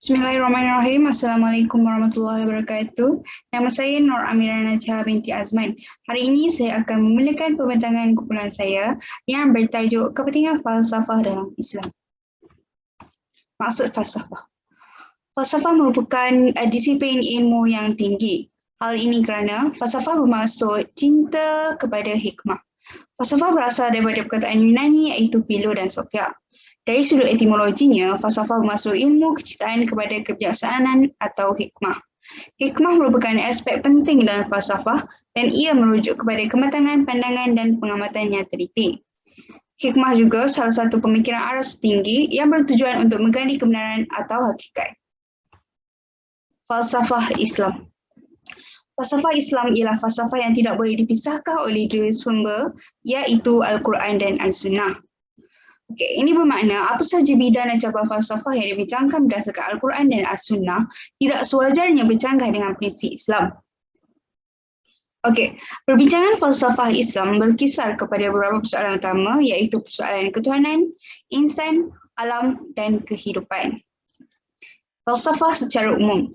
Bismillahirrahmanirrahim. Assalamualaikum warahmatullahi wabarakatuh. Nama saya Nur Amira Najah binti Azman. Hari ini saya akan memulakan pembentangan kumpulan saya yang bertajuk Kepentingan Falsafah dalam Islam. Maksud falsafah. Falsafah merupakan disiplin ilmu yang tinggi. Hal ini kerana falsafah bermaksud cinta kepada hikmah. Falsafah berasal daripada perkataan Yunani iaitu philo dan sophia. Dari sudut etimologinya, falsafah bermaksud ilmu kecintaan kepada kebijaksanaan atau hikmah. Hikmah merupakan aspek penting dalam falsafah dan ia merujuk kepada kematangan pandangan dan pengamatan yang teliti. Hikmah juga salah satu pemikiran aras tinggi yang bertujuan untuk menggali kebenaran atau hakikat. Falsafah Islam. Falsafah Islam ialah falsafah yang tidak boleh dipisahkan oleh dua sumber, iaitu Al-Quran dan Al-Sunnah. Ini bermakna apa sahaja bidang dan cabang falsafah yang dibincangkan berdasarkan Al-Quran dan As-Sunnah tidak sewajarnya bercanggah dengan prinsip Islam. Perbincangan falsafah Islam berkisar kepada beberapa persoalan utama iaitu persoalan ketuhanan, insan, alam dan kehidupan. Falsafah secara umum.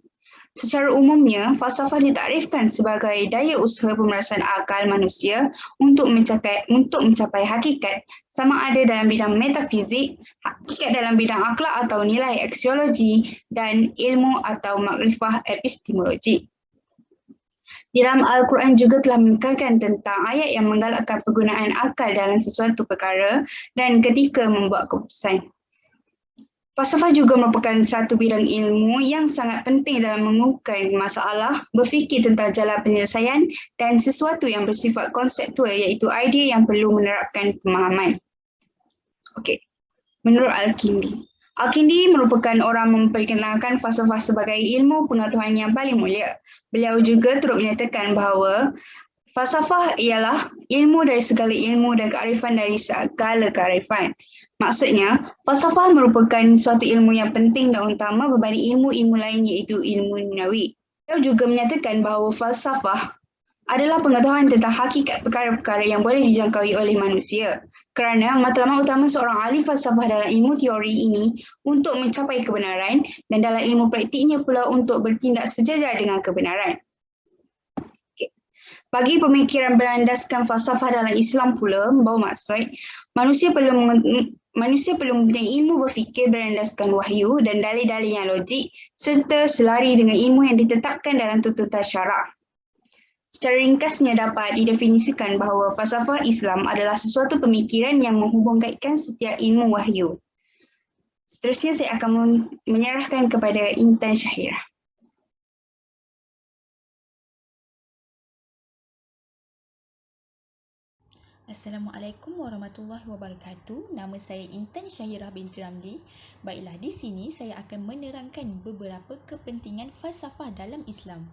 Secara umumnya, falsafah ditakrifkan sebagai daya usaha pemerasan akal manusia untuk mencapai hakikat, sama ada dalam bidang metafizik, hakikat dalam bidang akhlak atau nilai aksiologi, dan ilmu atau makrifah epistemologi. Di dalam Al-Quran juga telah menekankan tentang ayat yang menggalakkan penggunaan akal dalam sesuatu perkara dan ketika membuat keputusan. Falsafah juga merupakan satu bidang ilmu yang sangat penting dalam mengukuhkan masalah, berfikir tentang jalan penyelesaian dan sesuatu yang bersifat konseptual iaitu idea yang perlu menerapkan pemahaman. Menurut Al-Kindi. Al-Kindi merupakan orang memperkenalkan falsafah sebagai ilmu pengetahuan yang paling mulia. Beliau juga turut menyatakan bahawa falsafah ialah ilmu dari segala ilmu dan kearifan dari segala kearifan. Maksudnya, falsafah merupakan suatu ilmu yang penting dan utama berbanding ilmu-ilmu lain iaitu ilmu duniawi. Beliau juga menyatakan bahawa falsafah adalah pengetahuan tentang hakikat perkara-perkara yang boleh dijangkaui oleh manusia. Kerana matlamat utama seorang ahli falsafah dalam ilmu teori ini untuk mencapai kebenaran dan dalam ilmu praktiknya pula untuk bertindak sejajar dengan kebenaran. Bagi pemikiran berlandaskan falsafah dalam Islam pula membawa maksud manusia perlu mempunyai ilmu berfikir berlandaskan wahyu dan dalil-dalil yang logik serta selari dengan ilmu yang ditetapkan dalam tuntutan syarak. Secara ringkasnya dapat didefinisikan bahawa falsafah Islam adalah sesuatu pemikiran yang menghubungkaitkan setiap ilmu wahyu. Seterusnya saya akan menyerahkan kepada Intan Syahirah. Assalamualaikum warahmatullahi wabarakatuh. Nama saya Intan Syahirah binti Ramli. Baiklah, di sini saya akan menerangkan beberapa kepentingan falsafah dalam Islam.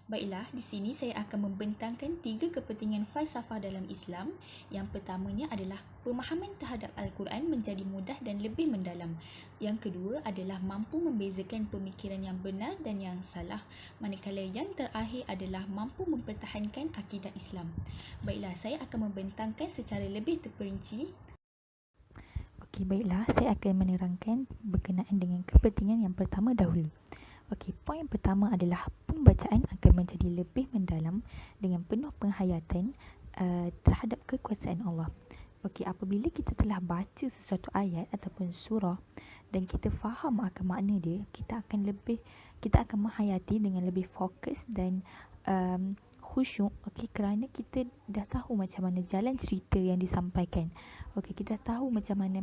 Baiklah, di sini saya akan membentangkan 3 kepentingan falsafah dalam Islam. Yang pertamanya adalah pemahaman terhadap Al-Quran menjadi mudah dan lebih mendalam. Yang kedua adalah mampu membezakan pemikiran yang benar dan yang salah. Manakala yang terakhir adalah mampu mempertahankan akidah Islam. Baiklah, saya akan membentangkan secara lebih terperinci. Baiklah, saya akan menerangkan berkenaan dengan kepentingan yang pertama dahulu. Poin yang pertama adalah pembacaan akan menjadi lebih mendalam dengan penuh penghayatan terhadap kekuasaan Allah. Apabila kita telah baca sesuatu ayat ataupun surah dan kita faham akan makna dia, kita akan menghayati dengan lebih fokus dan khusyuk, kerana kita dah tahu macam mana jalan cerita yang disampaikan. Kita dah tahu macam mana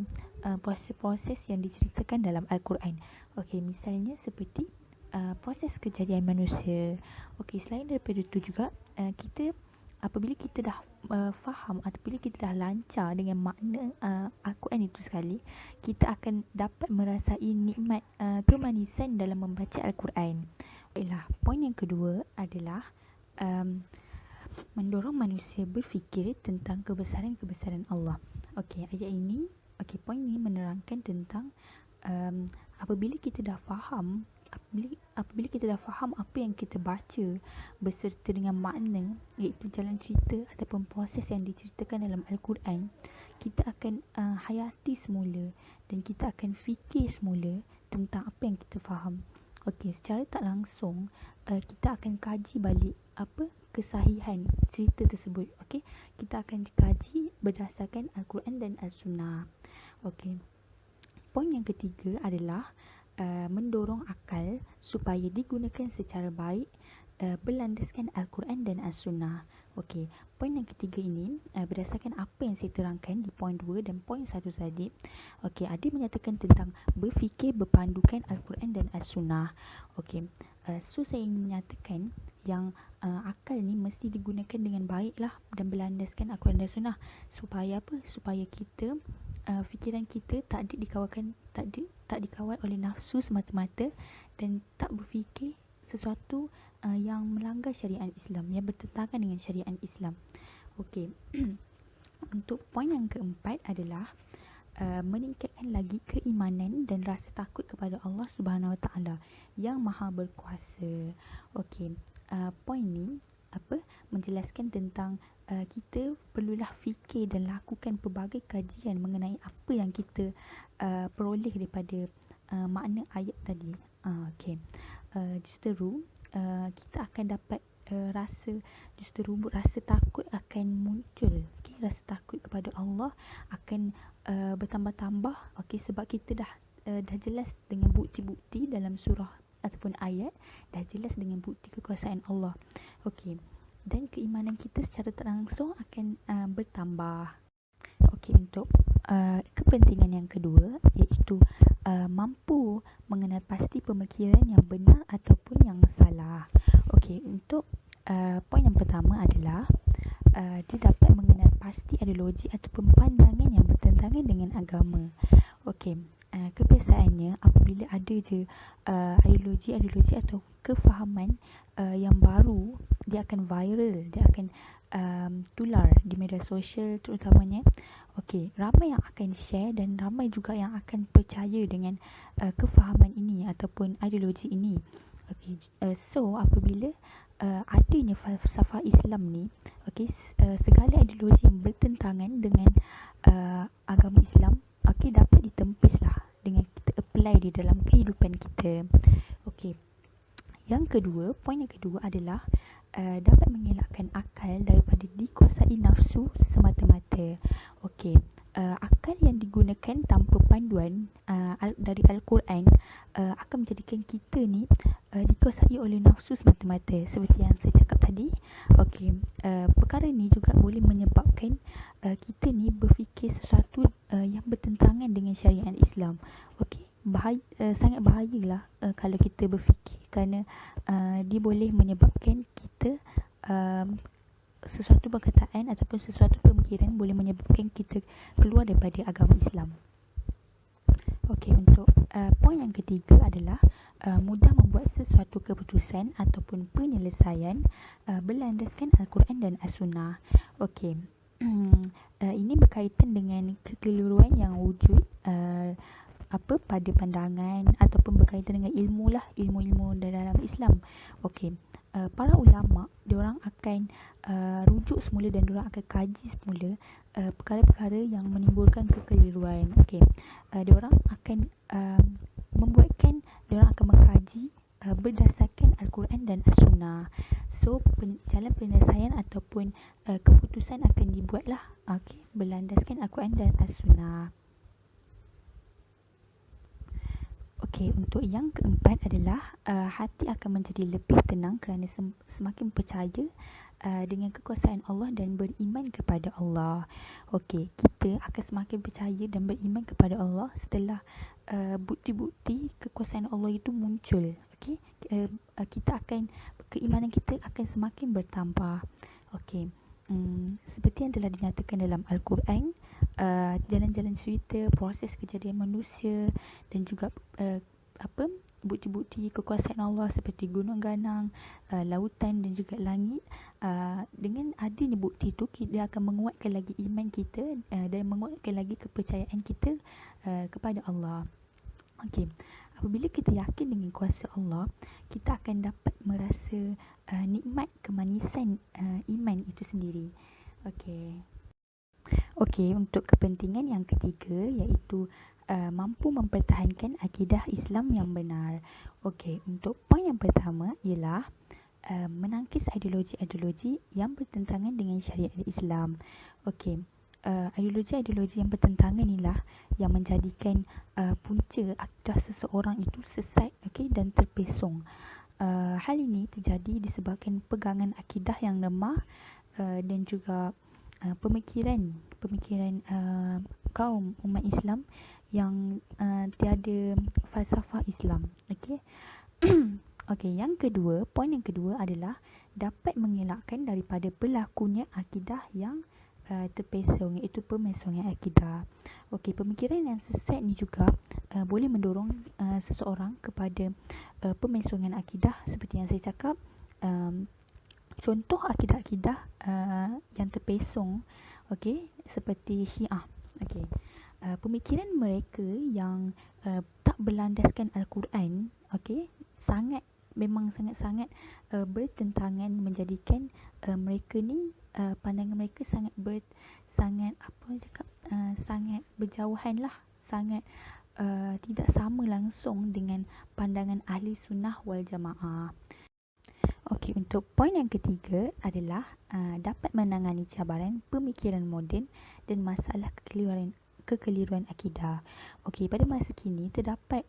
proses-proses yang diceritakan dalam Al-Quran. Misalnya seperti proses kejadian manusia. Selain daripada itu juga kita apabila kita dah faham atau bila kita dah lancar dengan makna Al-Quran itu sekali, kita akan dapat merasai nikmat kemanisan dalam membaca Al-Quran. Baiklah, poin yang kedua adalah mendorong manusia berfikir tentang kebesaran-kebesaran Allah. Ayat ini, poin ini menerangkan tentang apabila kita dah faham apa yang kita baca beserta dengan makna iaitu jalan cerita ataupun proses yang diceritakan dalam Al-Quran, kita akan hayati semula dan kita akan fikir semula tentang apa yang kita faham. Okey, secara tak langsung kita akan kaji balik apa kesahihan cerita tersebut. Okey, kita akan kaji berdasarkan Al-Quran dan As-Sunnah. Okey. Poin yang ketiga adalah mendorong akal supaya digunakan secara baik berlandaskan Al-Quran dan As-Sunnah. Okey, poin yang ketiga ini berdasarkan apa yang saya terangkan di poin 2 dan poin 1 tadi. Okey, ada menyatakan tentang berfikir berpandukan Al-Quran dan As-Sunnah. Okey, so saya ingin menyatakan yang akal ni mesti digunakan dengan baiklah dan berlandaskan Al-Quran dan Sunnah. Supaya apa? Supaya kita fikiran kita tak dikawal oleh nafsu semata-mata dan tak berfikir sesuatu yang melanggar syariat Islam, yang bertentangan dengan syariat Islam. Okey. Untuk poin yang keempat adalah meningkatkan lagi keimanan dan rasa takut kepada Allah Subhanahu Wa Taala yang Maha Berkuasa. Okey. Poin ni menjelaskan tentang kita perlulah fikir dan lakukan pelbagai kajian mengenai apa yang kita peroleh daripada makna ayat tadi. Okey. Justeru kita akan dapat rasa takut akan muncul. Okey, rasa takut kepada Allah akan bertambah-tambah. Okey, sebab kita dah jelas dengan bukti-bukti dalam surah ataupun ayat, dah jelas dengan bukti kekuasaan Allah. Okey. Dan keimanan kita secara tak langsung akan bertambah. Okey, untuk kepentingan yang kedua iaitu mampu mengenal pasti pemikiran yang benar ataupun yang salah. Okey, untuk poin yang pertama adalah dia dapat mengenal pasti ideologi ataupun pandangan yang bertentangan dengan agama. Okey, kebiasaannya apabila ada je ideologi atau kefahaman yang baru, dia akan viral, dia akan tular di media sosial terutamanya. Okey, ramai yang akan share dan ramai juga yang akan percaya dengan kefahaman ini ataupun ideologi ini. Okey, so apabila adanya falsafah Islam ni, okey, segala ideologi yang bertentangan dengan agama Islam, okey, dapat ditempis lah dengan kita apply di dalam kehidupan kita. Okey. Yang kedua, poin yang kedua adalah dapat mengelakkan akal daripada dikuasai nafsu semata-mata. Okey, akal yang digunakan tanpa panduan dari Al-Quran akan menjadikan kita ni dikuasai oleh nafsu semata-mata seperti yang saya cakap tadi. Okey, perkara ni juga boleh menyebabkan kita ni berfikir sesuatu yang bertentangan dengan syariat Islam. Okey, sangat bahayalah kalau kita berfikir, kerana dia boleh menyebabkan kita sesuatu perkataan ataupun sesuatu pemikiran boleh menyebabkan kita keluar daripada agama Islam. Okey, untuk poin yang ketiga adalah mudah membuat sesuatu keputusan ataupun penyelesaian berlandaskan Al-Quran dan As-Sunnah. Okey. Ini berkaitan dengan kekeliruan yang wujud pada pandangan ataupun berkaitan dengan ilmu dalam Islam. Okey, para ulama diorang akan rujuk semula dan diorang akan kaji semula perkara-perkara yang menimbulkan kekeliruan. Okey, diorang akan diorang akan mengkaji berdasarkan Al-Quran dan As-Sunnah. So jalan penyelesaian ataupun keputusan akan dibuatlah berlandaskan Al-Quran dan As-Sunnah. Okey, untuk yang keempat adalah hati akan menjadi lebih tenang kerana semakin percaya dengan kekuasaan Allah dan beriman kepada Allah. Okey, kita akan semakin percaya dan beriman kepada Allah setelah bukti-bukti kekuasaan Allah itu muncul. Okey, keimanan kita akan semakin bertambah. Okey, seperti yang telah dinyatakan dalam Al-Quran, jalan-jalan cerita proses kejadian manusia dan juga bukti-bukti kekuasaan Allah seperti gunung ganang, lautan dan juga langit. Dengan adanya bukti itu, dia akan menguatkan lagi iman kita dan menguatkan lagi kepercayaan kita kepada Allah. Okey, apabila kita yakin dengan kuasa Allah, kita akan dapat merasa nikmat kemanisan iman itu sendiri. Okey, untuk kepentingan yang ketiga iaitu mampu mempertahankan akidah Islam yang benar. Okey, untuk poin yang pertama ialah menangkis ideologi-ideologi yang bertentangan dengan syariat Islam. Okey, ideologi-ideologi yang bertentangan inilah yang menjadikan punca akidah seseorang itu sesat, okey, dan terpesong. Hal ini terjadi disebabkan pegangan akidah yang lemah dan juga pemikiran kaum umat Islam yang tiada falsafah Islam. Okey. Okey, poin yang kedua adalah dapat mengelakkan daripada berlakunya akidah yang terpesong, iaitu pemesongan akidah. Okey, pemikiran yang sesat ni juga boleh mendorong seseorang kepada pemesongan akidah seperti yang saya cakap. Contoh akidah-akidah yang terpesong, okey, seperti Syiah. Okey. Pemikiran mereka yang tak berlandaskan Al-Quran, okey, memang sangat-sangat bertentangan, menjadikan mereka ni pandangan mereka sangat berjauhan lah, sangat tidak sama langsung dengan pandangan ahli sunnah wal jamaah. Okey, untuk poin yang ketiga adalah dapat menangani cabaran pemikiran moden dan masalah kekeliruan akidah. Okey, pada masa kini terdapat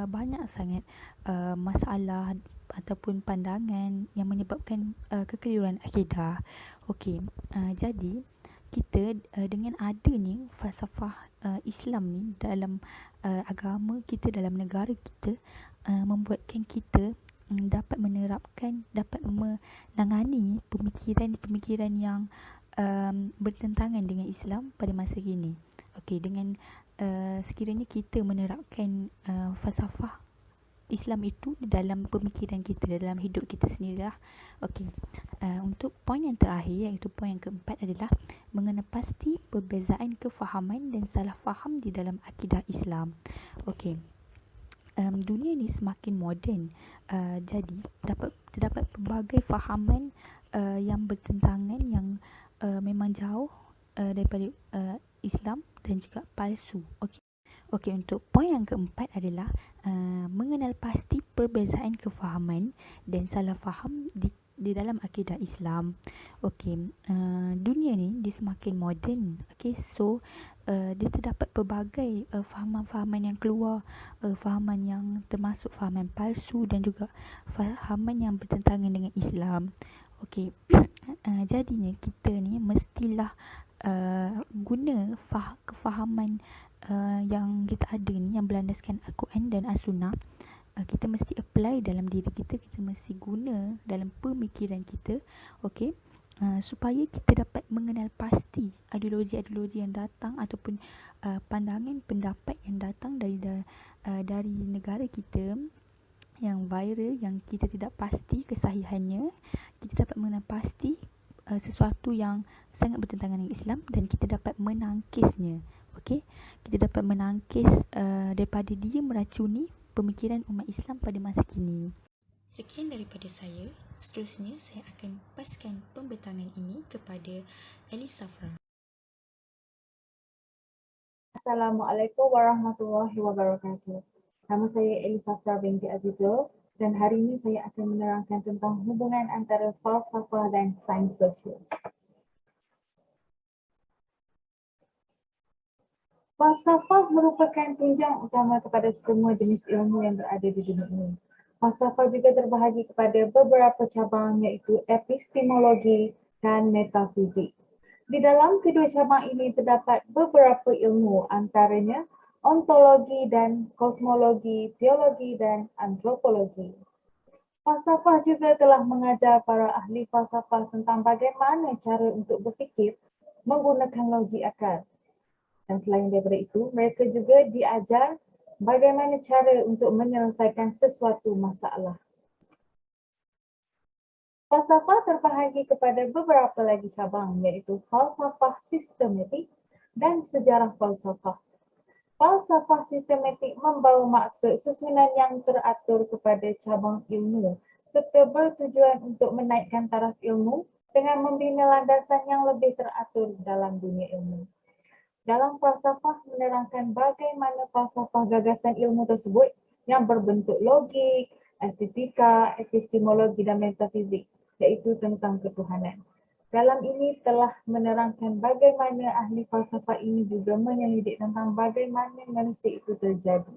banyak sangat masalah ataupun pandangan yang menyebabkan kekeliruan akidah. Okey, jadi kita dengan adanya falsafah Islam ni dalam agama kita, dalam negara kita, membuatkan kita dapat menangani pemikiran-pemikiran yang bertentangan dengan Islam pada masa kini. Okey, dengan sekiranya kita menerapkan falsafah Islam itu dalam pemikiran kita, dalam hidup kita sendirilah. Okey. Untuk poin yang terakhir, iaitu poin yang keempat, adalah mengenal pasti perbezaan kefahaman dan salah faham di dalam akidah Islam. Okey. Dunia ni semakin moden, jadi terdapat pelbagai fahaman yang bertentangan, yang memang jauh daripada Islam dan juga palsu. Okey, untuk poin yang keempat adalah mengenal pasti perbezaan kefahaman dan salah faham di dalam akidah Islam. Okey, dunia ni dia semakin moden. Okey, so dia terdapat pelbagai fahaman-fahaman yang keluar, fahaman yang termasuk fahaman palsu dan juga fahaman yang bertentangan dengan Islam. Okey, jadinya kita ni mestilah guna kefahaman yang kita ada ni, yang berlandaskan Al-Quran dan As-Sunnah. Kita mesti apply dalam diri kita, kita mesti guna dalam pemikiran kita, okey, supaya kita dapat mengenal pasti ideologi-ideologi yang datang ataupun pandangan pendapat yang datang dari negara kita yang viral, yang kita tidak pasti kesahihannya. Kita dapat mengenal pasti sesuatu yang sangat bertentangan dengan Islam dan kita dapat menangkisnya. Okey, kita dapat menangkis daripada dia meracuni pemikiran umat Islam pada masa kini. Sekian daripada saya. Seterusnya saya akan paskan pembentangan ini kepada Elisa Safra. Assalamualaikum warahmatullahi wabarakatuh. Nama saya Elisa Safra binti Azizul dan hari ini saya akan menerangkan tentang hubungan antara falsafah dan sains sosial. Falsafah merupakan tunjang utama kepada semua jenis ilmu yang berada di dunia ini. Falsafah juga terbahagi kepada beberapa cabang, iaitu epistemologi dan metafizik. Di dalam kedua cabang ini terdapat beberapa ilmu, antaranya ontologi dan kosmologi, teologi dan antropologi. Falsafah juga telah mengajar para ahli falsafah tentang bagaimana cara untuk berfikir menggunakan logik akal. Dan selain daripada itu, mereka juga diajar bagaimana cara untuk menyelesaikan sesuatu masalah. Falsafah terbahagi kepada beberapa lagi cabang, iaitu falsafah sistematik dan sejarah falsafah. Falsafah sistematik membawa maksud susunan yang teratur kepada cabang ilmu serta bertujuan untuk menaikkan taraf ilmu dengan membina landasan yang lebih teratur dalam dunia ilmu. Dalam falsafah menerangkan bagaimana falsafah gagasan ilmu tersebut yang berbentuk logik, estetika, epistemologi dan metafizik, iaitu tentang ketuhanan. Dalam ini telah menerangkan bagaimana ahli falsafah ini juga menyelidik tentang bagaimana manusia itu terjadi.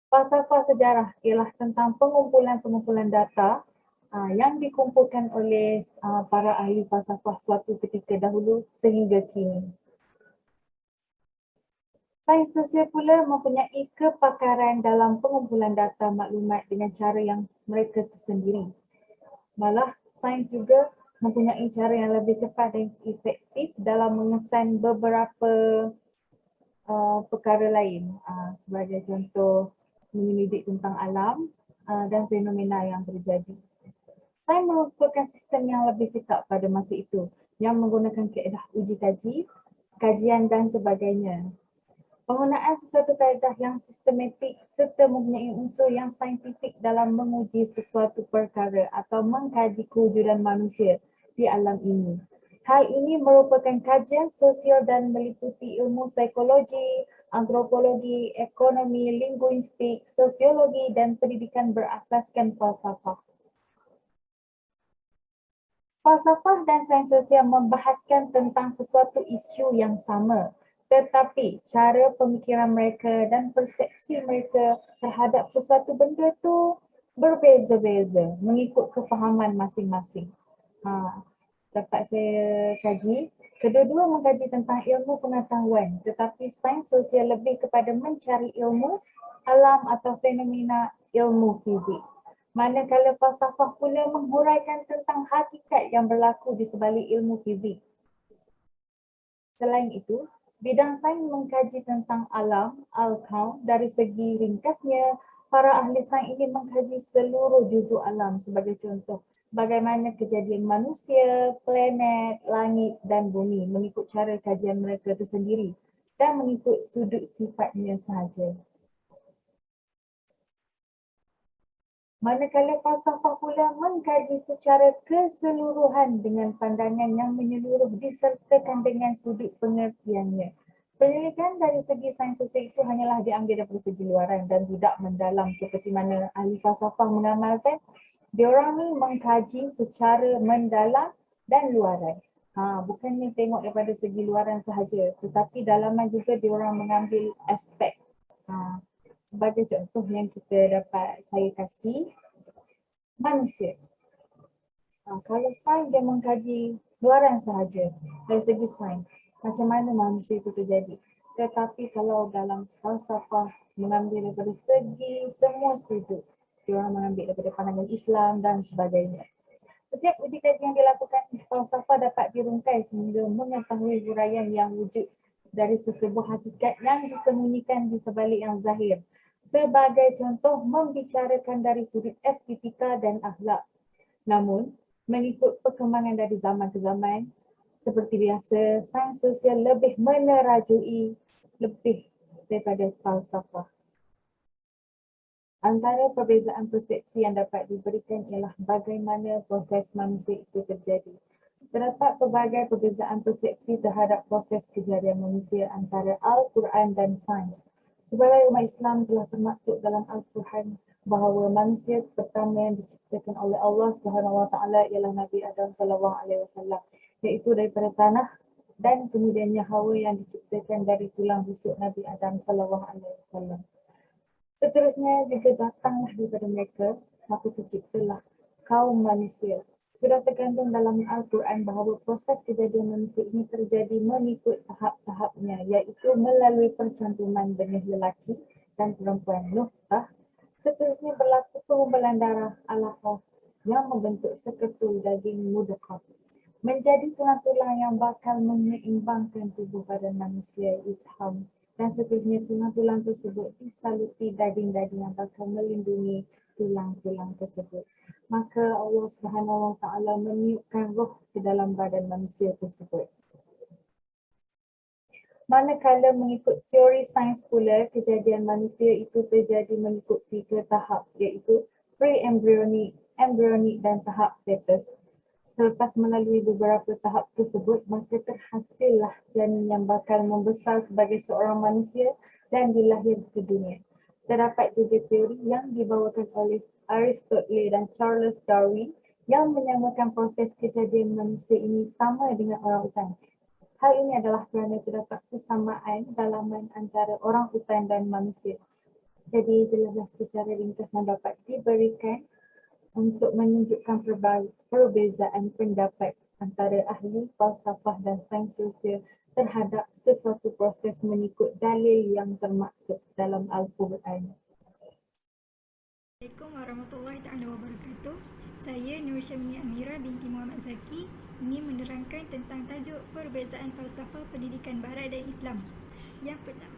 Falsafah sejarah ialah tentang pengumpulan-pengumpulan data yang dikumpulkan oleh para ahli falsafah suatu ketika dahulu sehingga kini. Sains sosial pula mempunyai kepakaran dalam pengumpulan data maklumat dengan cara yang mereka tersendiri. Malah, sains juga mempunyai cara yang lebih cepat dan efektif dalam mengesan beberapa perkara lain. Sebagai contoh, menyelidik tentang alam dan fenomena yang terjadi. Sains merupakan sistem yang lebih cekap pada masa itu yang menggunakan kaedah uji kaji, kajian dan sebagainya. Penggunaan sesuatu kaedah yang sistematik serta mempunyai unsur yang saintifik dalam menguji sesuatu perkara atau mengkaji kewujudan manusia di alam ini. Hal ini merupakan kajian sosial dan meliputi ilmu psikologi, antropologi, ekonomi, linguistik, sosiologi dan pendidikan berasaskan falsafah. Falsafah dan sains sosial membahaskan tentang sesuatu isu yang sama, tetapi cara pemikiran mereka dan persepsi mereka terhadap sesuatu benda tu berbeza-beza mengikut kefahaman masing-masing. Dapat saya kaji, kedua-dua mengkaji tentang ilmu pengetahuan, tetapi sains sosial lebih kepada mencari ilmu alam atau fenomena ilmu fizik. Manakala falsafah pula menghuraikan tentang hakikat yang berlaku di sebalik ilmu fizik. Selain itu, bidang sains mengkaji tentang alam, al-kaun, dari segi ringkasnya, para ahli sains ini mengkaji seluruh juzuk alam sebagai contoh bagaimana kejadian manusia, planet, langit dan bumi mengikut cara kajian mereka tersendiri dan mengikut sudut sifatnya sahaja. Manakala falsafah pula mengkaji secara keseluruhan dengan pandangan yang menyeluruh disertakan dengan sudut pengertiannya. Penyelidikan dari segi sains sosial itu hanyalah diambil daripada segi luaran dan tidak mendalam seperti mana ahli falsafah mengamalkan. Diorang ni mengkaji secara mendalam dan luaran. Bukannya tengok daripada segi luaran sahaja, tetapi dalaman juga diorang mengambil aspek. Sebagai contoh yang kita dapat saya kasih, manusia. Kalau sains dia mengkaji luaran sahaja dari segi sains, macam mana manusia itu terjadi. Tetapi kalau dalam falsafah mengambil daripada segi semua sudut, diorang mengambil daripada pandangan Islam dan sebagainya. Setiap uji kaji yang dilakukan falsafah dapat dirungkai sehingga mengetahui huraian yang wujud dari sesebuah hakikat yang disembunyikan di sebalik yang zahir. Sebagai contoh, membicarakan dari sudut estetika dan akhlak. Namun, mengikut perkembangan dari zaman ke zaman, seperti biasa, sains sosial lebih menerajui lebih daripada falsafah. Antara perbezaan persepsi yang dapat diberikan ialah bagaimana proses manusia itu terjadi. Terdapat pelbagai perbezaan persepsi terhadap proses kejadian manusia antara Al-Quran dan sains. Sebagai umat Islam telah termaktub dalam Al-Quran bahawa manusia pertama yang diciptakan oleh Allah Subhanahu Wa Taala ialah Nabi Adam Sallallahu Alaihi Wasallam, iaitu daripada tanah, dan kemudiannya Hawa yang diciptakan dari tulang rusuk Nabi Adam Sallallahu Alaihi Wasallam. Seterusnya juga datanglah daripada mereka, maka terciptalah kaum manusia. Sudah terkandung dalam Al-Quran bahawa proses kejadian manusia ini terjadi mengikut tahap-tahapnya, iaitu melalui percantuman benih lelaki dan perempuan Nuhtah. Seterusnya berlaku pengumpulan darah alaqah yang membentuk seketul daging mudghah, menjadi tulang-tulang yang bakal menyeimbangkan tubuh badan manusia Isham. Dan seterusnya tulang-tulang tersebut disaluti daging-daging yang bakal melindungi tulang-tulang tersebut. Maka Allah Subhanahu Wa Taala meniupkan roh ke dalam badan manusia tersebut. Manakala mengikut teori sains pula, kejadian manusia itu terjadi mengikut 3 tahap, iaitu pre-embryonic, embryonic dan tahap fetus. Selepas melalui beberapa tahap tersebut, maka terhasillah janin yang bakal membesar sebagai seorang manusia dan dilahir ke dunia. Terdapat juga teori yang dibawakan oleh Aristotle dan Charles Darwin yang menyamakan proses kejadian manusia ini sama dengan orangutan. Hal ini adalah kerana terdapat kesamaan dalaman antara orangutan dan manusia. Jadi, jelas secara ringkas yang dapat diberikan untuk menunjukkan perbezaan pendapat antara ahli falsafah dan sains sosial terhadap sesuatu proses mengikut dalil yang termaktub dalam Al-Quran. Assalamualaikum warahmatullahi taala wabarakatuh. Saya Nur Syamini Amira binti Muhammad Zaki ingin menerangkan tentang tajuk perbezaan falsafah pendidikan Barat dan Islam. Yang pertama,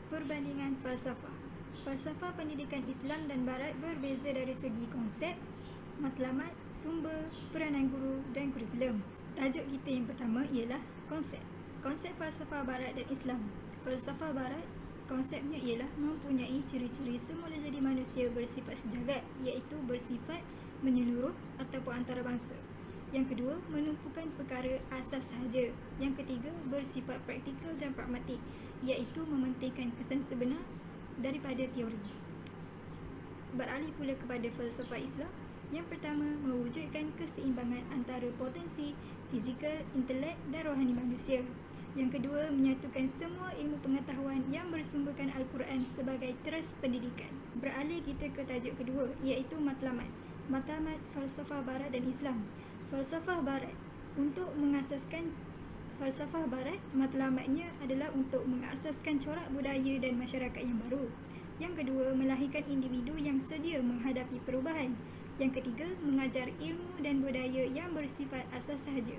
perbandingan falsafah. Falsafah pendidikan Islam dan Barat berbeza dari segi konsep, matlamat, sumber, peranan guru dan kurikulum. Tajuk kita yang pertama ialah konsep. Konsep falsafah Barat dan Islam. Falsafah Barat konsepnya ialah mempunyai ciri-ciri semula jadi manusia bersifat sejagat, iaitu bersifat menyeluruh ataupun antarabangsa. Yang kedua, menumpukan perkara asas sahaja. Yang ketiga, bersifat praktikal dan pragmatik, iaitu mementingkan kesan sebenar daripada teori. Beralih pula kepada falsafah Islam. Yang pertama, mewujudkan keseimbangan antara potensi fizikal, intelek dan rohani manusia. Yang kedua, menyatukan semua ilmu pengetahuan yang bersumberkan Al-Quran sebagai teras pendidikan. Beralih kita ke tajuk kedua, iaitu matlamat. Matlamat falsafah Barat dan Islam. Falsafah Barat untuk mengasaskan falsafah Barat, matlamatnya adalah untuk mengasaskan corak budaya dan masyarakat yang baru. Yang kedua, melahirkan individu yang sedia menghadapi perubahan. Yang ketiga, mengajar ilmu dan budaya yang bersifat asas sahaja.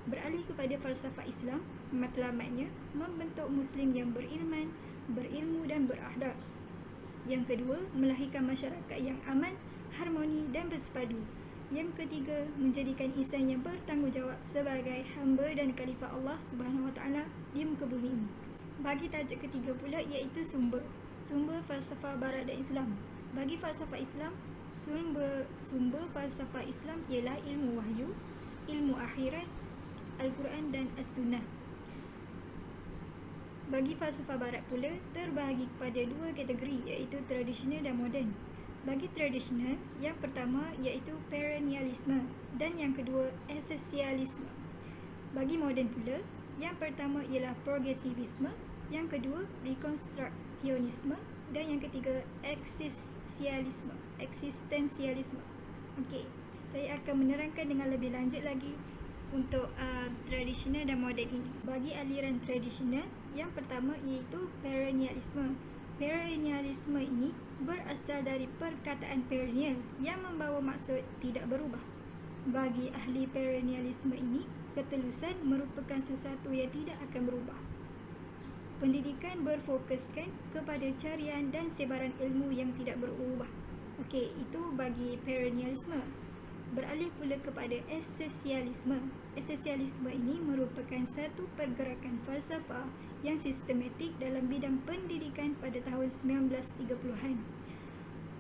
Beralih kepada falsafah Islam, matlamatnya membentuk Muslim yang berilman, berilmu dan berakhlak. Yang kedua, melahirkan masyarakat yang aman, harmoni dan bersepadu. Yang ketiga, menjadikan insan yang bertanggungjawab sebagai hamba dan khalifah Allah Subhanahu Wa Taala di muka bumi ini. Bagi tajuk ketiga pula iaitu sumber. Sumber falsafah Barat dan Islam. Bagi falsafah Islam, sumber falsafah Islam ialah ilmu wahyu, ilmu akhirat, Al-Quran dan As-Sunnah. Bagi falsafah Barat pula terbahagi kepada dua kategori iaitu tradisional dan moden. Bagi tradisional, yang pertama iaitu perennialisme dan yang kedua esensialisme. Bagi moden pula, yang pertama ialah progresivisme, yang kedua rekonstruksionisme dan yang ketiga eksistensialisme. Okey, saya akan menerangkan dengan lebih lanjut lagi untuk tradisional dan moden ini. Bagi aliran tradisional, yang pertama iaitu perennialisme. Perennialisme ini berasal dari perkataan perennial yang membawa maksud tidak berubah. Bagi ahli perennialisme ini, ketelusan merupakan sesuatu yang tidak akan berubah. Pendidikan berfokuskan kepada carian dan sebaran ilmu yang tidak berubah. Okey, itu bagi perennialisme. Beralih pula kepada esensialisme. Esensialisme ini merupakan satu pergerakan falsafah yang sistematik dalam bidang pendidikan pada tahun 1930-an.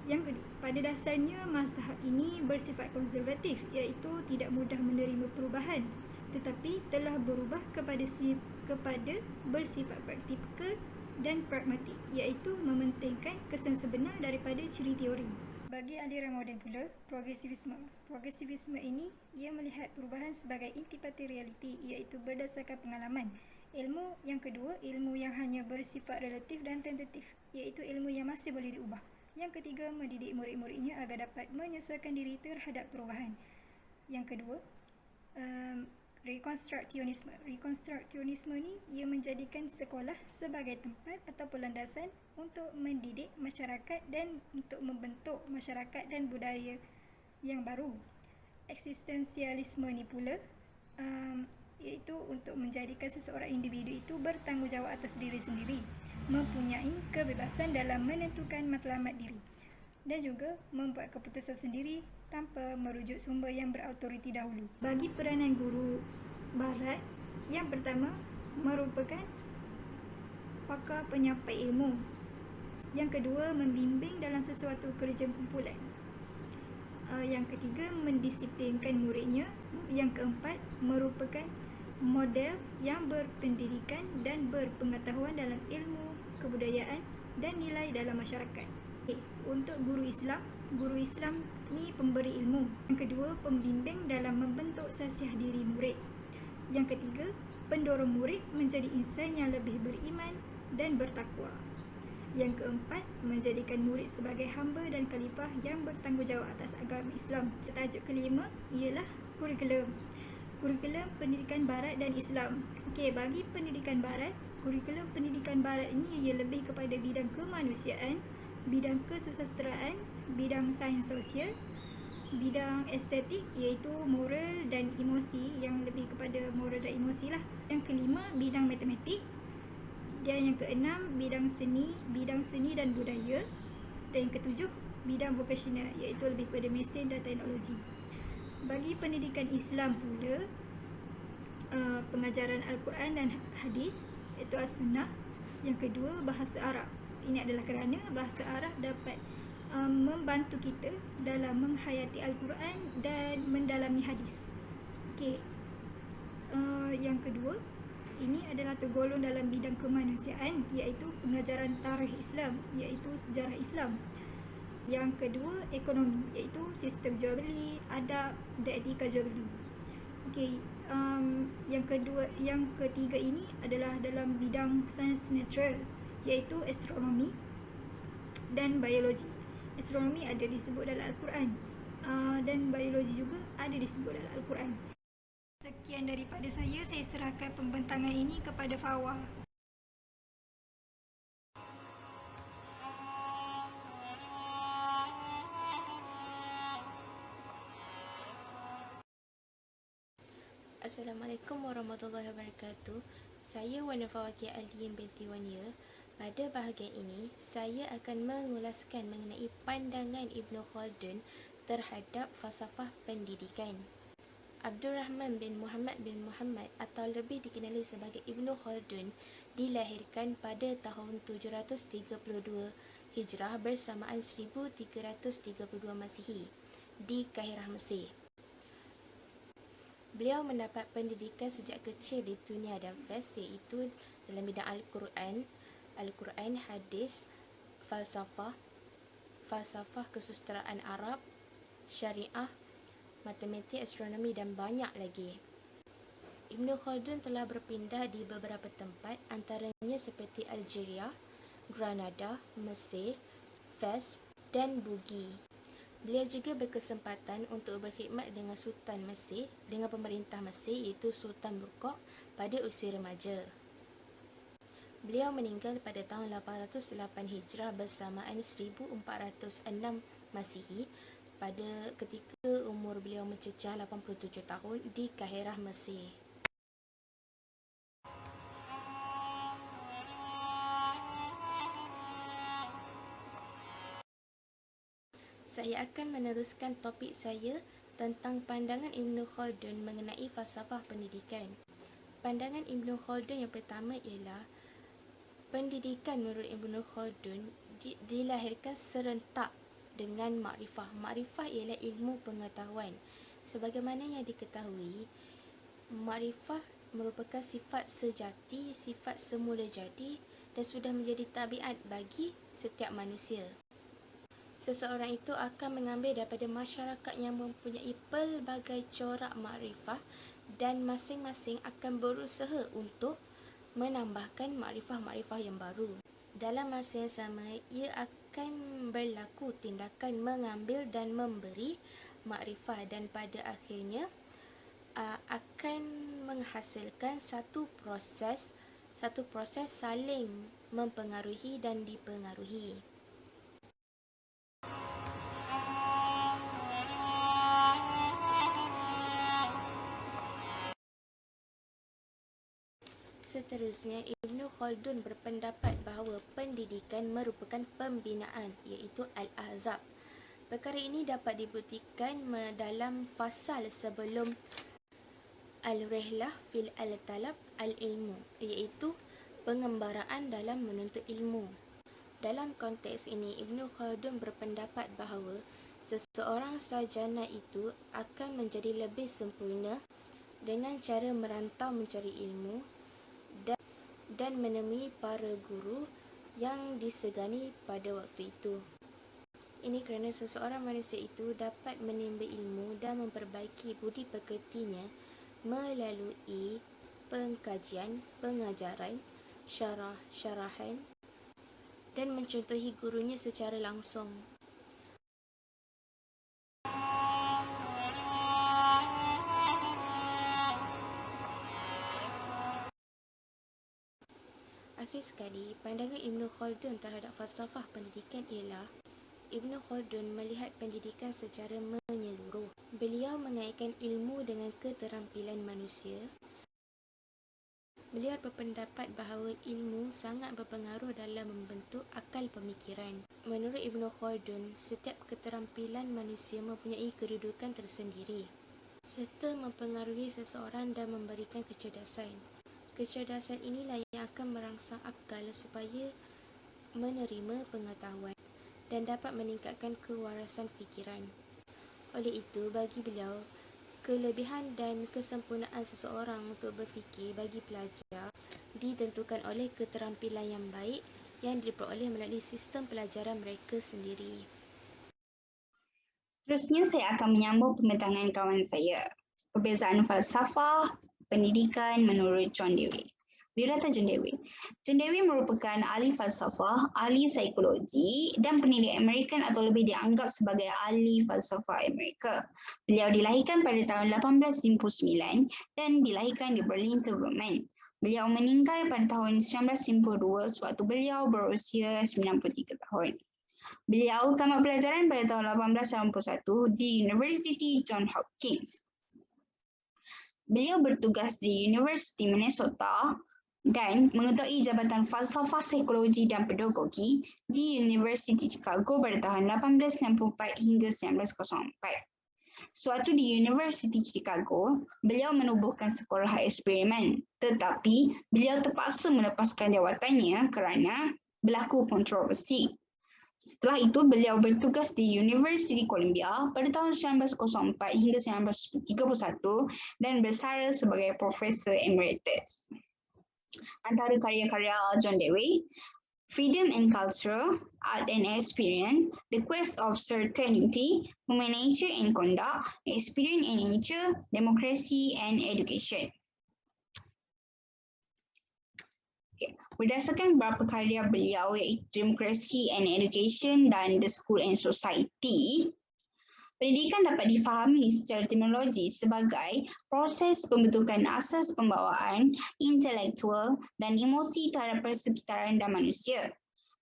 Yang kedua, pada dasarnya mazhab ini bersifat konservatif, iaitu tidak mudah menerima perubahan, tetapi telah berubah kepada bersifat praktikal dan pragmatik, iaitu mementingkan kesan sebenar daripada ciri teori. Bagi aliran moden pula, progresivisme. Progresivisme ini ia melihat perubahan sebagai intipati realiti, iaitu berdasarkan pengalaman. Ilmu yang kedua, ilmu yang hanya bersifat relatif dan tentatif, iaitu ilmu yang masih boleh diubah. Yang ketiga, mendidik murid-muridnya agar dapat menyesuaikan diri terhadap perubahan. Yang kedua, rekonstruksionisme. Rekonstruksionisme ni ia menjadikan sekolah sebagai tempat ataupun landasan untuk mendidik masyarakat dan untuk membentuk masyarakat dan budaya yang baru. Eksistensialisme ni pula iaitu untuk menjadikan seseorang individu itu bertanggungjawab atas diri sendiri, mempunyai kebebasan dalam menentukan matlamat diri dan juga membuat keputusan sendiri tanpa merujuk sumber yang berautoriti dahulu. Bagi peranan guru Barat, yang pertama merupakan pakar penyampai ilmu. Yang kedua, membimbing dalam sesuatu kerja kumpulan. Yang ketiga, mendisiplinkan muridnya. Yang keempat, merupakan model yang berpendidikan dan berpengetahuan dalam ilmu, kebudayaan dan nilai dalam masyarakat. Untuk guru Islam ni pemberi ilmu. Yang kedua, pembimbing dalam membentuk sasiah diri murid. Yang ketiga, pendorong murid menjadi insan yang lebih beriman dan bertakwa. Yang keempat, menjadikan murid sebagai hamba dan khalifah yang bertanggungjawab atas agama Islam. Tajuk kelima ialah kurikulum. Kurikulum pendidikan barat dan Islam. Bagi pendidikan barat, kurikulum pendidikan barat ini ia lebih kepada bidang kemanusiaan, bidang kesusasteraan, bidang sains sosial, bidang estetik iaitu moral dan emosi, yang lebih kepada moral dan emosi lah. Yang kelima, bidang matematik. Dan yang keenam, bidang seni dan budaya. Dan yang ketujuh, bidang vokasional iaitu lebih kepada mesin dan teknologi. Bagi pendidikan Islam pula, pengajaran Al-Quran dan hadis iaitu As-Sunnah. Yang kedua, bahasa Arab. Ini adalah kerana bahasa Arab dapat membantu kita dalam menghayati Al-Quran dan mendalami hadis. Yang kedua, ini adalah tergolong dalam bidang kemanusiaan iaitu pengajaran tarikh Islam iaitu sejarah Islam. Yang kedua, ekonomi iaitu sistem jual beli, adab dan etika jual beli. Yang ketiga ini adalah dalam bidang sains natural iaitu astronomi dan biologi. Astronomi ada disebut dalam Al-Quran dan biologi juga ada disebut dalam Al-Quran. Sekian daripada saya serahkan pembentangan ini kepada Fawah. Assalamualaikum warahmatullahi wabarakatuh. Saya Wana Fawakir Aliyin binti Wania. Pada bahagian ini, saya akan mengulaskan mengenai pandangan Ibnu Khaldun terhadap falsafah pendidikan. Abdul Rahman bin Muhammad atau lebih dikenali sebagai Ibnu Khaldun dilahirkan pada tahun 732 Hijrah bersamaan 1332 Masihi di Kairah, Mesir. Beliau mendapat pendidikan sejak kecil di dunia dan fes, iaitu dalam bidang Al-Quran, hadis, falsafah kesusasteraan Arab, syariah, matematik, astronomi dan banyak lagi. Ibnu Khaldun telah berpindah di beberapa tempat, antaranya seperti Algeria, Granada, Mesir, Fes dan Bugi. Beliau juga berkesempatan untuk berkhidmat dengan Sultan Mesir, dengan pemerintah Mesir iaitu Sultan Burqaq pada usia remaja. Beliau meninggal pada tahun 808 Hijrah bersamaan 1406 Masihi pada ketika umur beliau mencecah 87 tahun di Kairah, Mesir. Saya akan meneruskan topik saya tentang pandangan Ibnu Khaldun mengenai falsafah pendidikan. Pandangan Ibnu Khaldun yang pertama ialah pendidikan menurut Ibnu Khaldun dilahirkan serentak dengan makrifah. Makrifah ialah ilmu pengetahuan. Sebagaimana yang diketahui, makrifah merupakan sifat sejati, sifat semula jadi dan sudah menjadi tabiat bagi setiap manusia. Seseorang itu akan mengambil daripada masyarakat yang mempunyai pelbagai corak makrifah dan masing-masing akan berusaha untuk menambahkan makrifah-makrifah yang baru. Dalam masa yang sama, ia akan berlaku tindakan mengambil dan memberi makrifah dan pada akhirnya akan menghasilkan satu proses saling mempengaruhi dan dipengaruhi. Seterusnya, Ibnu Khaldun berpendapat bahawa pendidikan merupakan pembinaan iaitu Al-Ahzab. Perkara ini dapat dibuktikan dalam fasal sebelum Al-Rihlah fil Al-Talab Al-Ilmu iaitu pengembaraan dalam menuntut ilmu. Dalam konteks ini, Ibnu Khaldun berpendapat bahawa seseorang sarjana itu akan menjadi lebih sempurna dengan cara merantau mencari ilmu dan menemui para guru yang disegani pada waktu itu. Ini kerana seseorang manusia itu dapat menimba ilmu dan memperbaiki budi pekertinya melalui pengkajian, pengajaran, syarahan dan mencontohi gurunya secara langsung. Akhir sekali, pandangan Ibn Khaldun terhadap falsafah pendidikan ialah Ibn Khaldun melihat pendidikan secara menyeluruh. Beliau mengaitkan ilmu dengan keterampilan manusia. Beliau berpendapat bahawa ilmu sangat berpengaruh dalam membentuk akal pemikiran. Menurut Ibn Khaldun, setiap keterampilan manusia mempunyai kedudukan tersendiri serta mempengaruhi seseorang dan memberikan kecerdasan. Kecerdasan inilah yang akan merangsang akal supaya menerima pengetahuan dan dapat meningkatkan kewarasan fikiran. Oleh itu, bagi beliau, kelebihan dan kesempurnaan seseorang untuk berfikir bagi pelajar ditentukan oleh keterampilan yang baik yang diperoleh melalui sistem pelajaran mereka sendiri. Seterusnya, saya akan menyambung pembentangan kawan saya. Perbezaan falsafah pendidikan menurut John Dewey. Biodata John Dewey. John Dewey merupakan ahli falsafah, ahli psikologi dan pendidik American atau lebih dianggap sebagai ahli falsafah Amerika. Beliau dilahirkan pada tahun 1859 dan dilahirkan di Berlin, Vermont. Beliau meninggal pada tahun 1952 sewaktu beliau berusia 93 tahun. Beliau tamat pelajaran pada tahun 1881 di University Johns Hopkins. Beliau bertugas di University Minnesota dan mengetuai Jabatan Falsafah Psikologi dan Pedagogi di University Chicago pada tahun 1894 hingga 1904. Sewaktu di University Chicago, beliau menubuhkan sekolah eksperimen, tetapi beliau terpaksa melepaskan jawatannya kerana berlaku kontroversi. Setelah itu, beliau bertugas di University Columbia pada tahun 1904 hingga 1931 dan bersara sebagai Profesor Emeritus. Antara karya-karya John Dewey, Freedom and Culture, Art and Experience, The Quest of Certainty, Human Nature and Conduct, Experience and Nature, Democracy and Education. Berdasarkan beberapa karya beliau iaitu Democracy and Education dan The School and Society, pendidikan dapat difahami secara terminologi sebagai proses pembentukan asas pembawaan, intelektual dan emosi terhadap persekitaran dan manusia.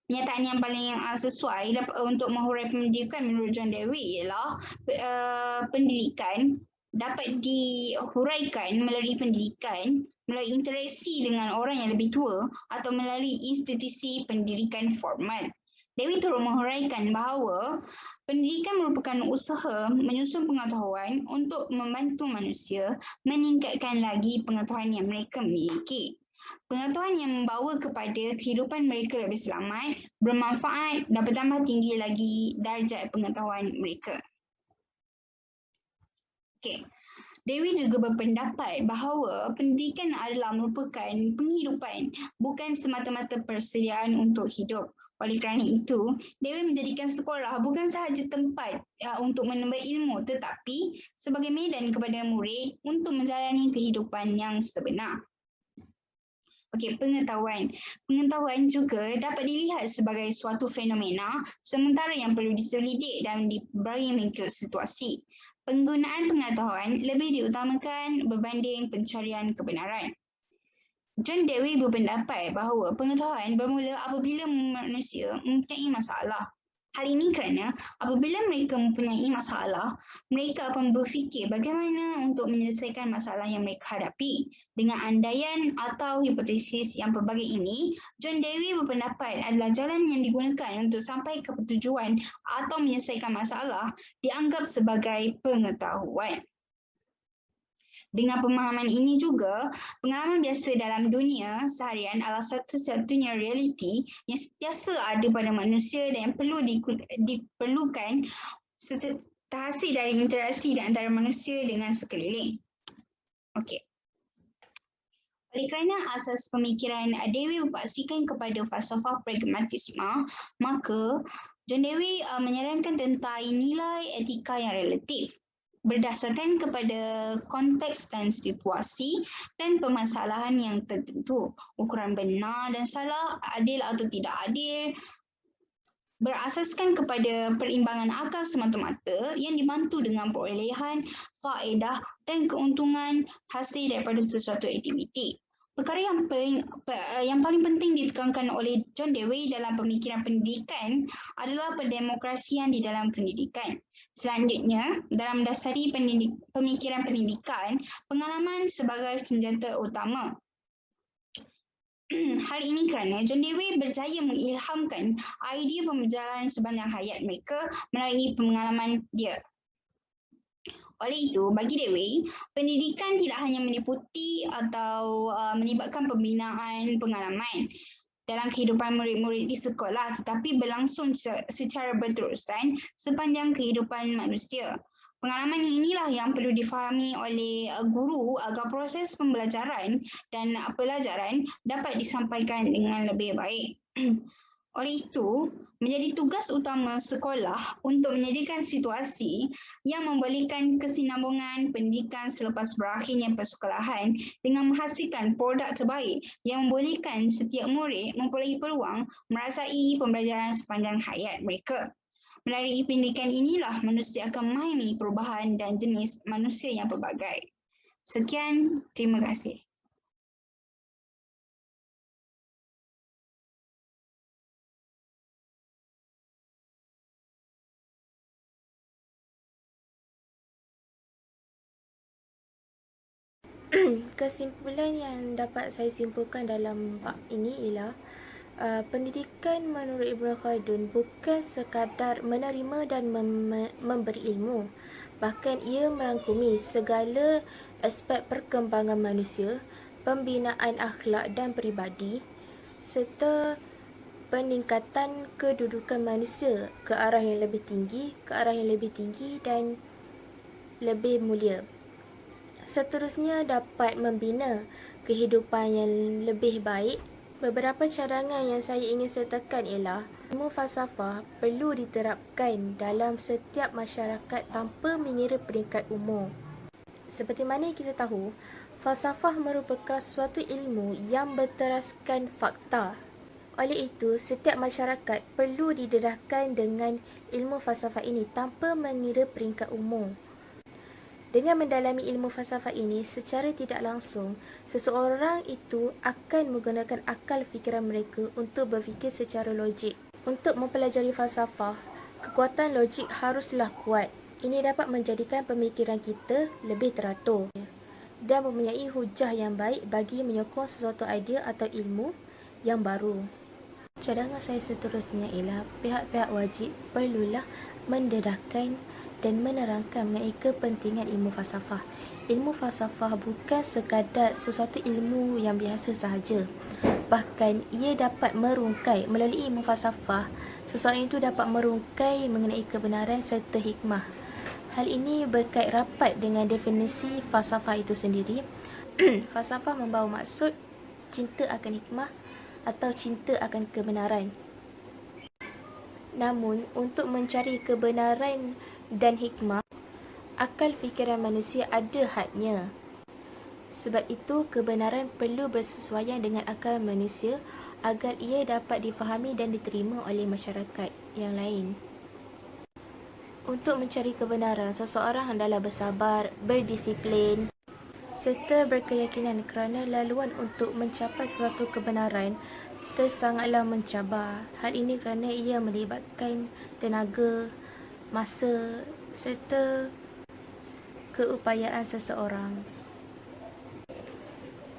Pernyataan yang paling sesuai untuk menghurai pendidikan menurut John Dewey ialah pendidikan dapat dihuraikan melalui pendidikan, melalui interaksi dengan orang yang lebih tua atau melalui institusi pendidikan formal. Dewey turut menghuraikan bahawa pendidikan merupakan usaha menyusun pengetahuan untuk membantu manusia meningkatkan lagi pengetahuan yang mereka miliki. Pengetahuan yang membawa kepada kehidupan mereka lebih selamat, bermanfaat dan bertambah tinggi lagi darjat pengetahuan mereka. Dewey juga berpendapat bahawa pendidikan adalah merupakan penghidupan, bukan semata-mata persediaan untuk hidup. Oleh kerana itu, Dewey menjadikan sekolah bukan sahaja tempat untuk menimba ilmu, tetapi sebagai medan kepada murid untuk menjalani kehidupan yang sebenar. Pengetahuan. Pengetahuan juga dapat dilihat sebagai suatu fenomena sementara yang perlu diselidik dan diberi mengikut situasi. Penggunaan pengetahuan lebih diutamakan berbanding pencarian kebenaran. John Dewey berpendapat bahawa pengetahuan bermula apabila manusia mempunyai masalah. Hal ini kerana apabila mereka mempunyai masalah, mereka akan berfikir bagaimana untuk menyelesaikan masalah yang mereka hadapi. Dengan andaian atau hipotesis yang pelbagai ini, John Dewey berpendapat adalah jalan yang digunakan untuk sampai ke tujuan atau menyelesaikan masalah dianggap sebagai pengetahuan. Dengan pemahaman ini juga, pengalaman biasa dalam dunia seharian adalah satu-satunya realiti yang sentiasa ada pada manusia dan yang perlu diperlukan terhasil dari interaksi di antara manusia dengan sekeliling. Okey. Oleh kerana asas pemikiran Dewey berpaksikan kepada falsafah pragmatisme, maka John Dewey menyarankan tentang nilai etika yang relatif berdasarkan kepada konteks dan situasi dan permasalahan yang tertentu. Ukuran benar dan salah, adil atau tidak adil, berasaskan kepada perimbangan akal semata-mata yang dibantu dengan perolehan faedah dan keuntungan hasil daripada sesuatu aktiviti. Perkara yang paling penting ditekankan oleh John Dewey dalam pemikiran pendidikan adalah pendemokrasian di dalam pendidikan. Selanjutnya, dalam mendasari pemikiran pendidikan, pengalaman sebagai senjata utama. Hal ini kerana John Dewey berjaya mengilhamkan idea pembelajaran sepanjang hayat mereka melalui pengalaman dia. Oleh itu, bagi Dewey, pendidikan tidak hanya meliputi atau melibatkan pembinaan pengalaman dalam kehidupan murid-murid di sekolah, tetapi berlangsung secara berterusan sepanjang kehidupan manusia. Pengalaman inilah yang perlu difahami oleh guru agar proses pembelajaran dan pelajaran dapat disampaikan dengan lebih baik. Oleh itu, menjadi tugas utama sekolah untuk menyediakan situasi yang membolehkan kesinambungan pendidikan selepas berakhirnya persekolahan dengan menghasilkan produk terbaik yang membolehkan setiap murid memperolehi peluang merasai pembelajaran sepanjang hayat mereka. Melalui pendidikan inilah manusia akan memahami perubahan dan jenis manusia yang pelbagai. Sekian, terima kasih. Kesimpulan yang dapat saya simpulkan dalam bab ini ialah pendidikan menurut Ibn Khaldun bukan sekadar menerima dan memberi ilmu, bahkan ia merangkumi segala aspek perkembangan manusia, pembinaan akhlak dan peribadi, serta peningkatan kedudukan manusia ke arah yang lebih tinggi dan lebih mulia. Seterusnya dapat membina kehidupan yang lebih baik. Beberapa cadangan yang saya ingin sertakan ialah ilmu falsafah perlu diterapkan dalam setiap masyarakat tanpa mengira peringkat umur. Seperti mana yang kita tahu, falsafah merupakan suatu ilmu yang berteraskan fakta. Oleh itu, setiap masyarakat perlu didedahkan dengan ilmu falsafah ini tanpa mengira peringkat umur. Dengan mendalami ilmu falsafah ini secara tidak langsung, seseorang itu akan menggunakan akal fikiran mereka untuk berfikir secara logik. Untuk mempelajari falsafah, kekuatan logik haruslah kuat. Ini dapat menjadikan pemikiran kita lebih teratur dan mempunyai hujah yang baik bagi menyokong sesuatu idea atau ilmu yang baru. Cadangan saya seterusnya ialah pihak-pihak wajib perlulah mendedahkan dan menerangkan mengenai kepentingan ilmu falsafah. Ilmu falsafah bukan sekadar sesuatu ilmu yang biasa sahaja. Bahkan ia dapat merungkai, melalui ilmu falsafah, seseorang itu dapat merungkai mengenai kebenaran serta hikmah. Hal ini berkait rapat dengan definisi falsafah itu sendiri. Falsafah membawa maksud cinta akan hikmah atau cinta akan kebenaran. Namun, untuk mencari kebenaran dan hikmah, akal fikiran manusia ada hadnya. Sebab itu, kebenaran perlu bersesuaian dengan akal manusia agar ia dapat difahami dan diterima oleh masyarakat yang lain. Untuk mencari kebenaran, seseorang hendaklah bersabar, berdisiplin serta berkeyakinan kerana laluan untuk mencapai suatu kebenaran sangatlah mencabar. Hal ini kerana ia melibatkan tenaga, masa serta keupayaan seseorang.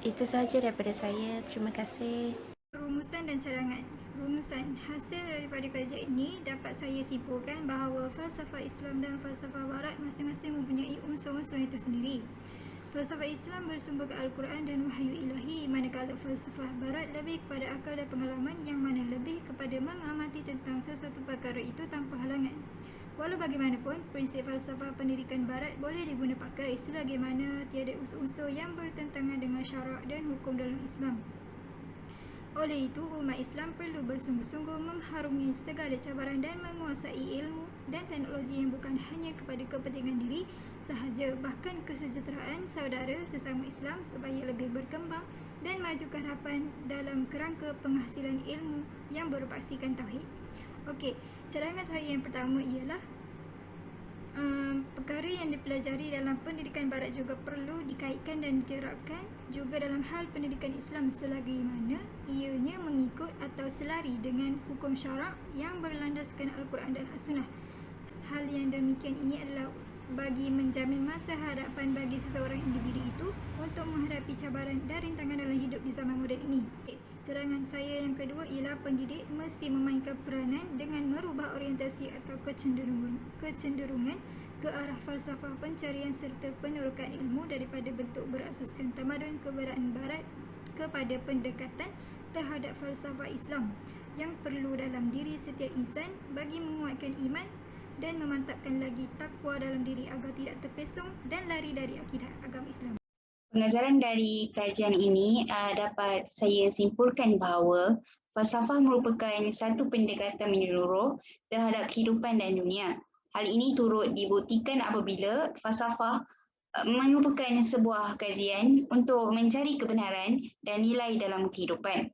Itu sahaja daripada saya. Terima kasih. Rumusan dan cadangan. Rumusan. Hasil daripada kajian ini dapat saya simpulkan bahawa falsafah Islam dan falsafah Barat masing-masing mempunyai unsur-unsur yang tersendiri. Falsafah Islam bersumber ke Al-Quran dan wahyu ilahi, manakala falsafah Barat lebih kepada akal dan pengalaman yang mana lebih kepada mengamati tentang sesuatu perkara itu tanpa halangan. Walau bagaimanapun, prinsip falsafah pendidikan barat boleh diguna pakai selagi mana tiada unsur-unsur yang bertentangan dengan syarak dan hukum dalam Islam. Oleh itu, umat Islam perlu bersungguh-sungguh mengharungi segala cabaran dan menguasai ilmu dan teknologi yang bukan hanya kepada kepentingan diri sahaja, bahkan kesejahteraan saudara sesama Islam supaya lebih berkembang dan maju ke hadapan dalam kerangka penghasilan ilmu yang berpaksikan tauhid. Okey, cadangan saya yang pertama ialah perkara yang dipelajari dalam pendidikan barat juga perlu dikaitkan dan diterapkan juga dalam hal pendidikan Islam selagi mana ianya mengikut atau selari dengan hukum syarak yang berlandaskan Al-Quran dan As-Sunnah. Hal yang demikian ini adalah bagi menjamin masa hadapan bagi seseorang individu itu untuk menghadapi cabaran dan rintangan dalam hidup di zaman moden ini. Cadangan saya yang kedua ialah pendidik mesti memainkan peranan dengan merubah orientasi atau kecenderungan ke arah falsafah pencarian serta penerokan ilmu daripada bentuk berasaskan tamadun keberadaan barat kepada pendekatan terhadap falsafah Islam yang perlu dalam diri setiap insan bagi menguatkan iman dan memantapkan lagi takwa dalam diri agar tidak terpesong dan lari dari akidah agama Islam. Pengajaran dari kajian ini dapat saya simpulkan bahawa falsafah merupakan satu pendekatan menyeluruh terhadap kehidupan dan dunia. Hal ini turut dibuktikan apabila falsafah merupakan sebuah kajian untuk mencari kebenaran dan nilai dalam kehidupan.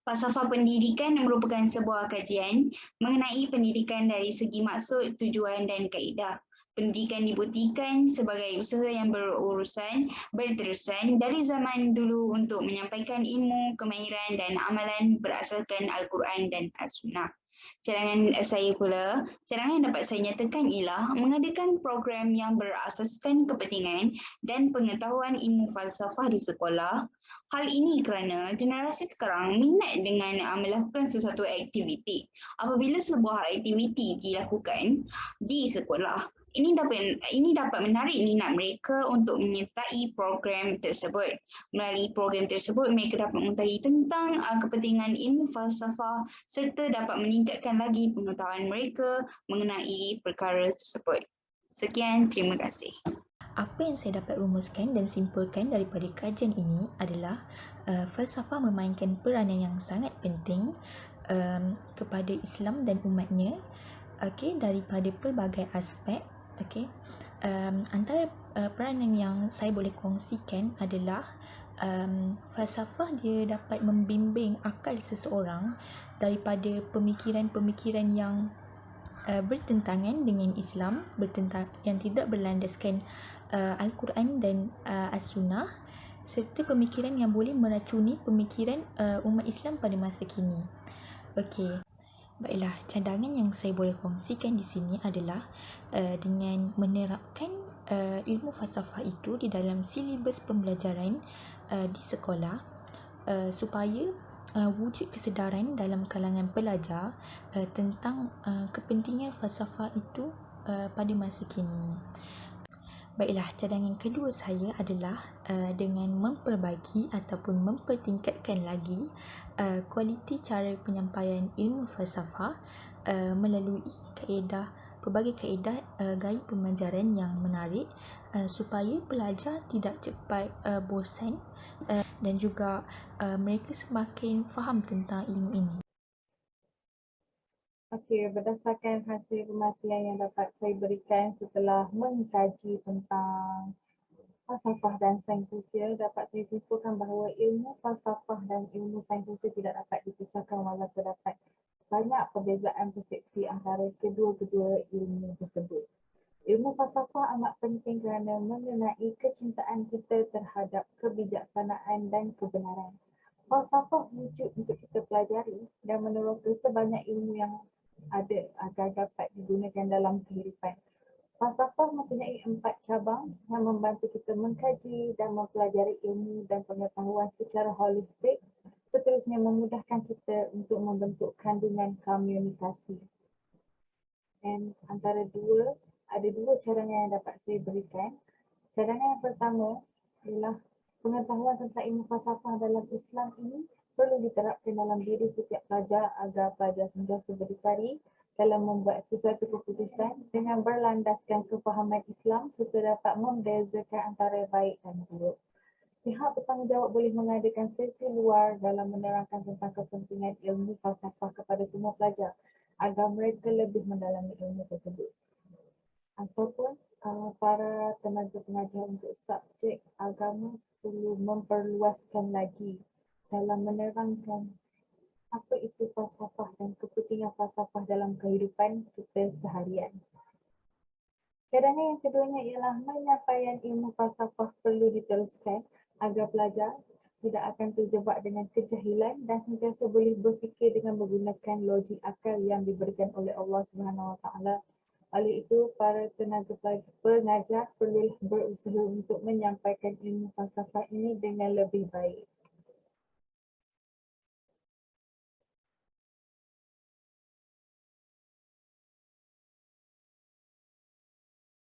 Falsafah pendidikan merupakan sebuah kajian mengenai pendidikan dari segi maksud, tujuan dan kaedah. Pendidikan dibuktikan sebagai usaha yang berterusan dari zaman dulu untuk menyampaikan ilmu, kemahiran dan amalan berasaskan Al-Quran dan As-Sunnah. Cadangan yang dapat saya nyatakan ialah mengadakan program yang berasaskan kepentingan dan pengetahuan ilmu falsafah di sekolah. Hal ini kerana generasi sekarang minat dengan melakukan sesuatu aktiviti. Apabila sebuah aktiviti dilakukan di sekolah, ini dapat menarik minat mereka untuk menyertai program tersebut. Melalui program tersebut, mereka dapat mengetahui tentang kepentingan ilmu falsafah serta dapat meningkatkan lagi pengetahuan mereka mengenai perkara tersebut. Sekian, terima kasih. Apa yang saya dapat rumuskan dan simpulkan daripada kajian ini adalah falsafah memainkan peranan yang sangat penting kepada Islam dan umatnya, daripada pelbagai aspek. Antara peranan yang saya boleh kongsikan adalah falsafah dia dapat membimbing akal seseorang daripada pemikiran-pemikiran yang bertentangan dengan Islam, yang tidak berlandaskan Al-Quran dan As-Sunnah, serta pemikiran yang boleh meracuni pemikiran umat Islam pada masa kini. Okey. Baiklah, cadangan yang saya boleh kongsikan di sini adalah dengan menerapkan ilmu falsafah itu di dalam silibus pembelajaran di sekolah supaya wujud kesedaran dalam kalangan pelajar tentang kepentingan falsafah itu pada masa kini. Baiklah, cadangan kedua saya adalah dengan memperbaiki ataupun mempertingkatkan lagi kualiti cara penyampaian ilmu falsafah melalui pelbagai kaedah gaya pembelajaran yang menarik supaya pelajar tidak cepat bosan dan juga mereka semakin faham tentang ilmu ini. Okey, berdasarkan hasil penelitian yang dapat saya berikan setelah mengkaji tentang falsafah dan sains sosial, dapat saya simpulkan bahawa ilmu falsafah dan ilmu sains sosial tidak dapat dipisahkan walaupun terdapat banyak perbezaan persepsi antara kedua-dua ilmu tersebut. Ilmu falsafah amat penting kerana mengenai kecintaan kita terhadap kebijaksanaan dan kebenaran. Falsafah wujud untuk kita pelajari dan meneroka sebanyak ilmu yang ada agar dapat digunakan dalam kehidupan. Falsafah mempunyai 4 cabang yang membantu kita mengkaji dan mempelajari ilmu dan pengetahuan secara holistik, seterusnya memudahkan kita untuk membentuk kandungan komunikasi. Dan ada dua cadangan yang dapat saya berikan. Cadangan yang pertama ialah pengetahuan tentang ilmu falsafah dalam Islam ini perlu diterapkan dalam diri setiap pelajar agar pelajar sentiasa berdikari dalam membuat sesuatu keputusan dengan berlandaskan kefahaman Islam serta dapat membezakan antara baik dan buruk. Pihak bertanggungjawab boleh mengadakan sesi luar dalam menerangkan tentang kepentingan ilmu falsafah kepada semua pelajar agar mereka lebih mendalami ilmu tersebut. Ataupun para tenaga pengajar untuk subjek agama perlu memperluaskan lagi dalam menerangkan apa itu falsafah dan kepentingan falsafah dalam kehidupan kita seharian. Cadangan yang keduanya ialah penyampaian ilmu falsafah perlu diteruskan agar pelajar tidak akan terjebak dengan kejahilan dan sentiasa boleh berfikir dengan menggunakan logik akal yang diberikan oleh Allah Subhanahu Wa Taala. Oleh itu, para tenaga pengajar perlu berusaha untuk menyampaikan ilmu falsafah ini dengan lebih baik.